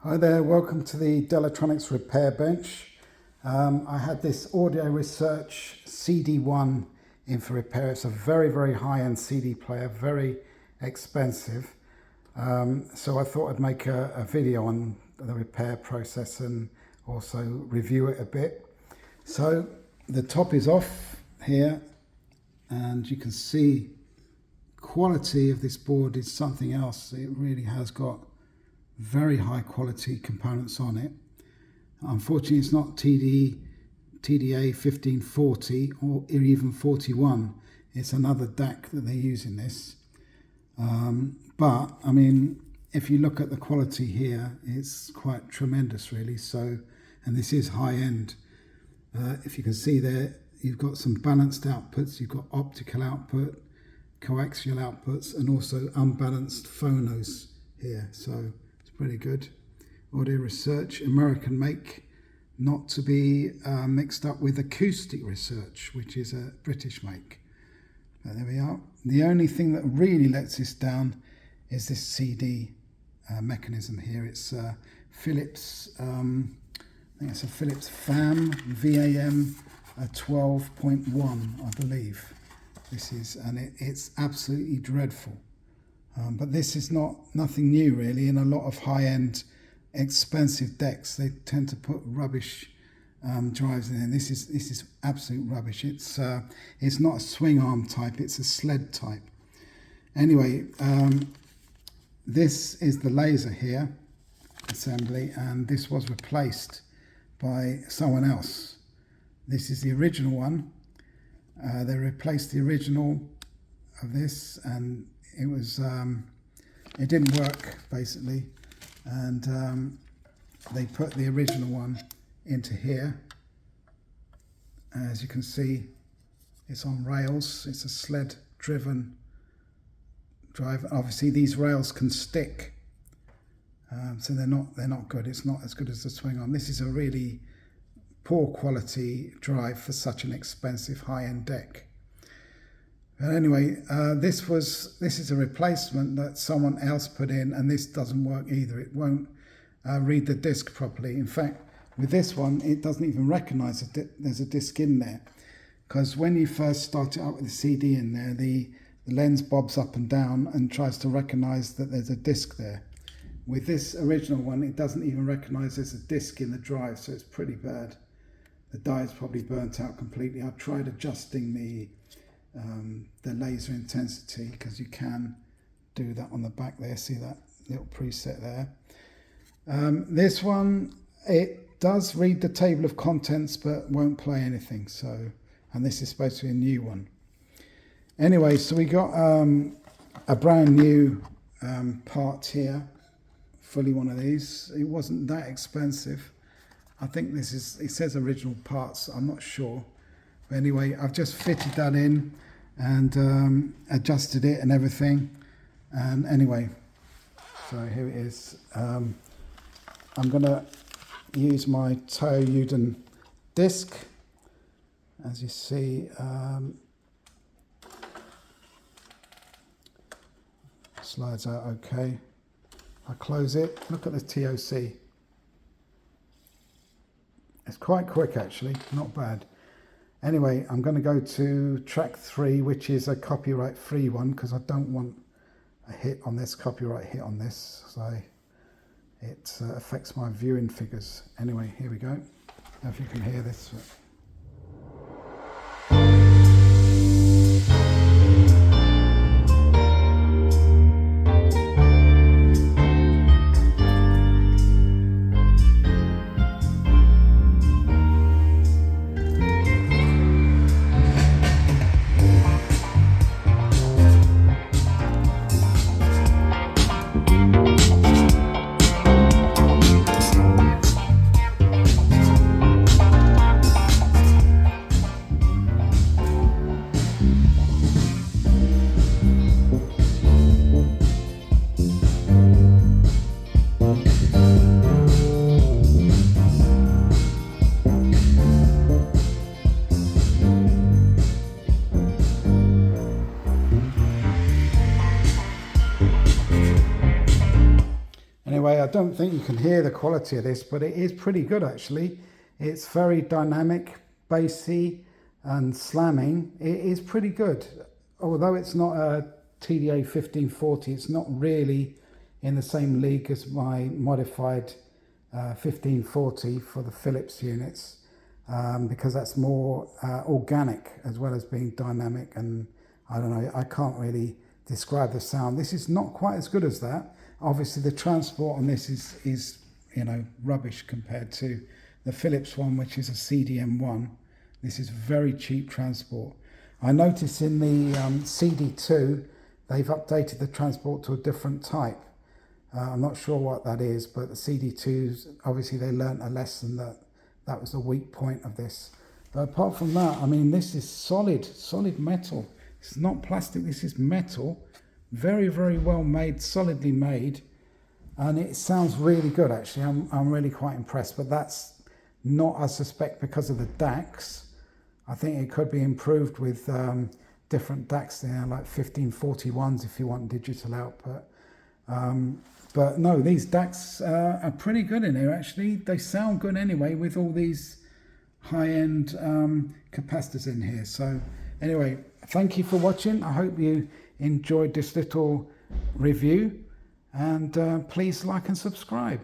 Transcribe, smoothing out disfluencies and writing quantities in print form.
Hi there, welcome to the Delatronics repair bench. I had this Audio Research CD1 in for repair. It's a very high-end CD player, very expensive. So I thought I'd make a video on the repair process and also review it a bit. So the top is off here and you can see quality of this board is something else. It really has got very high quality components on it. Unfortunately, it's not TDA 1540 or even 41. It's another DAC that they use in this. But I mean, if you look at the quality here, it's quite tremendous, really. So, and this is high end. If you can see there, you've got some balanced outputs. You've got optical output, coaxial outputs, and also unbalanced phonos here. So pretty good. Audio Research, American make, not to be mixed up with Acoustic Research, which is a British make. But there we are. The only thing that really lets this down is this CD mechanism here. It's Philips, I think it's a Philips VAM 12.1, I believe. This is, and it's absolutely dreadful. But this is nothing new really. In a lot of high-end expensive decks, they tend to put rubbish drives in there. This is absolute rubbish. It's not a swing arm type, it's a sled type. Anyway, this is the laser here assembly, and this was replaced by someone else. This is the original one. They replaced the original of this, and it was it didn't work basically, and they put the original one into here. As you can see, it's on rails. It's a sled driven drive. Obviously these rails can stick, so they're not good. It's not as good as the swing arm. This is a really poor quality drive for such an expensive high-end deck. But anyway, this is a replacement that someone else put in, and this doesn't work either. It won't read the disc properly. In fact, with this one, it doesn't even recognize that there's a disc in there, because when you first start it up with the CD in there, the lens bobs up and down and tries to recognize that there's a disc there. With this original one, it doesn't even recognize there's a disc in the drive, so it's pretty bad. The die's probably burnt out completely. I've tried adjusting the laser intensity, because you can do that on the back there. See that little preset there. This one, it does read the table of contents but won't play anything. So, and this is supposed to be a new one. Anyway, so we got a brand new part here, fully one of these. It wasn't that expensive. I think this is, it says original parts, I'm not sure. But anyway, I've just fitted that in and adjusted it and everything. And anyway, so here it is. I'm going to use my Toyo Yuden disc. As you see, slides out okay. I close it. Look at the TOC. It's quite quick actually, not bad. Anyway, I'm going to go to track 3, which is a copyright free one, because I don't want a hit on this, copyright hit on this, so it affects my viewing figures. Anyway, here we go. I don't know if you can hear this. don't think you can hear the quality of this, but it is pretty good actually. It's very dynamic, bassy and slamming. It is pretty good. Although it's not a TDA 1540, it's not really in the same league as my modified 1540 for the Philips units, because that's more organic as well as being dynamic, and I don't know, I can't really describe the sound. This is not quite as good as that. Obviously the transport on this is you know, rubbish compared to the Philips one, which is a CDM1. This is very cheap transport. I noticed in the CD2 they've updated the transport to a different type. I'm not sure what that is, but the CD2s, obviously they learnt a lesson that was the weak point of this. But apart from that, I mean, this is solid metal. It's not plastic, this is metal. Very, very well made, solidly made. And it sounds really good, actually. I'm really quite impressed. But that's not, I suspect, because of the DACs. I think it could be improved with different DACs there, like 1541s if you want digital output. But no, these DACs are pretty good in here, actually. They sound good anyway with all these high-end capacitors in here. So anyway, thank you for watching. I hope you enjoyed this little review, and please like and subscribe.